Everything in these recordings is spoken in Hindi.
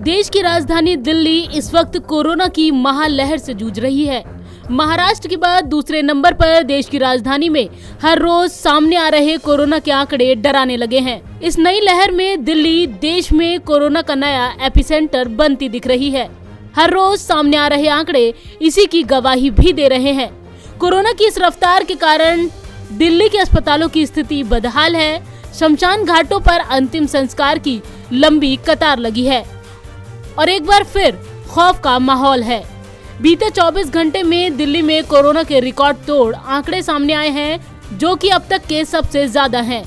देश की राजधानी दिल्ली इस वक्त कोरोना की महालहर से जूझ रही है। महाराष्ट्र के बाद दूसरे नंबर पर देश की राजधानी में हर रोज सामने आ रहे कोरोना के आंकड़े डराने लगे हैं। इस नई लहर में दिल्ली देश में कोरोना का नया एपिसेंटर बनती दिख रही है। हर रोज सामने आ रहे आंकड़े इसी की गवाही भी दे रहे हैं। कोरोना की इस रफ्तार के कारण दिल्ली के अस्पतालों की स्थिति बदहाल है। शमशान घाटों पर अंतिम संस्कार की लंबी कतार लगी है और एक बार फिर खौफ का माहौल है। बीते 24 घंटे में दिल्ली में कोरोना के रिकॉर्ड तोड़ आंकड़े सामने आए हैं, जो कि अब तक के सबसे ज्यादा हैं।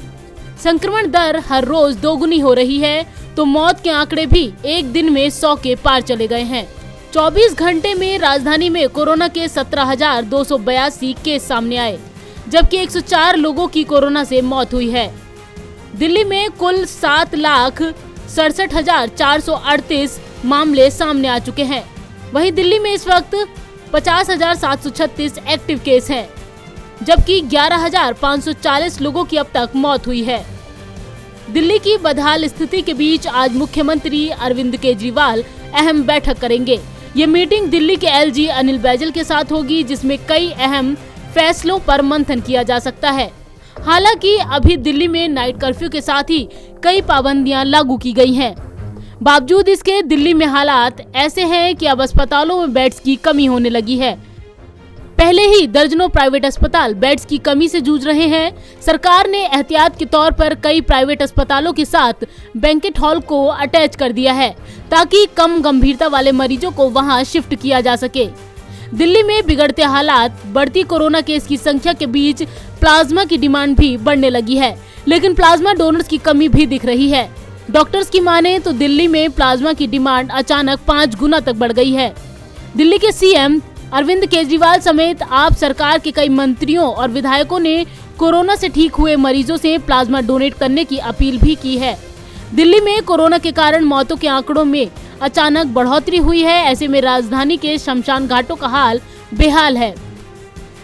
संक्रमण दर हर रोज दोगुनी हो रही है, तो मौत के आंकड़े भी एक दिन में 100 के पार चले गए हैं। 24 घंटे में राजधानी में कोरोना के 17,282 केस सामने आए, जबकि 104 लोगों की कोरोना से मौत हुई है। दिल्ली में कुल 7,67,438 मामले सामने आ चुके हैं। वहीं दिल्ली में इस वक्त 50,736 एक्टिव केस हैं, जबकि 11,540 लोगों की अब तक मौत हुई है। दिल्ली की बदहाल स्थिति के बीच आज मुख्यमंत्री अरविंद केजरीवाल अहम बैठक करेंगे। ये मीटिंग दिल्ली के एलजी अनिल बैजल के साथ होगी, जिसमें कई अहम फैसलों पर मंथन किया जा सकता है। हालांकि अभी दिल्ली में नाइट कर्फ्यू के साथ ही कई पाबंदियां लागू की गई हैं। बावजूद इसके दिल्ली में हालात ऐसे हैं कि अब अस्पतालों में बेड्स की कमी होने लगी है। पहले ही दर्जनों प्राइवेट अस्पताल बेड्स की कमी से जूझ रहे हैं। सरकार ने एहतियात के तौर पर कई प्राइवेट अस्पतालों के साथ बैंकेट हॉल को अटैच कर दिया है, ताकि कम गंभीरता वाले मरीजों को वहां शिफ्ट किया जा सके। दिल्ली में बिगड़ते हालात, बढ़ती कोरोना केस की संख्या के बीच प्लाज्मा की डिमांड भी बढ़ने लगी है, लेकिन प्लाज्मा डोनर्स की कमी भी दिख रही है। डॉक्टर्स की माने तो दिल्ली में प्लाज्मा की डिमांड अचानक 5 गुना तक बढ़ गई है। दिल्ली के सीएम अरविंद केजरीवाल समेत आप सरकार के कई मंत्रियों और विधायकों ने कोरोना से ठीक हुए मरीजों से प्लाज्मा डोनेट करने की अपील भी की है। दिल्ली में कोरोना के कारण मौतों के आंकड़ों में अचानक बढ़ोतरी हुई है। ऐसे में राजधानी के शमशान घाटों का हाल बेहाल है।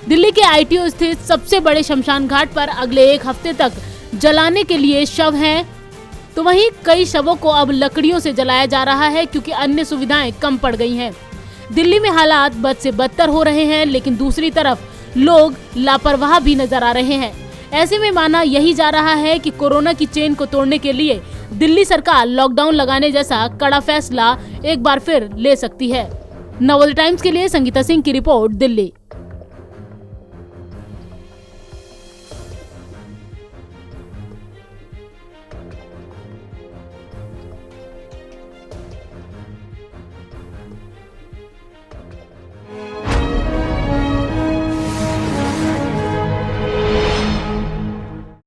दिल्ली के आईटीओ स्थित सबसे बड़े शमशान घाट पर अगले 1 हफ्ते तक जलाने के लिए शव हैं, तो वहीं कई शवों को अब लकड़ियों से जलाया जा रहा है, क्योंकि अन्य सुविधाएं कम पड़ गई हैं। दिल्ली में हालात बद से बदतर हो रहे हैं, लेकिन दूसरी तरफ लोग लापरवाह भी नजर आ रहे हैं। ऐसे में माना यही जा रहा है कि कोरोना की चेन को तोड़ने के लिए दिल्ली सरकार लॉकडाउन लगाने जैसा कड़ा फैसला एक बार फिर ले सकती है। नवोदय टाइम्स के लिए संगीता सिंह की रिपोर्ट, दिल्ली।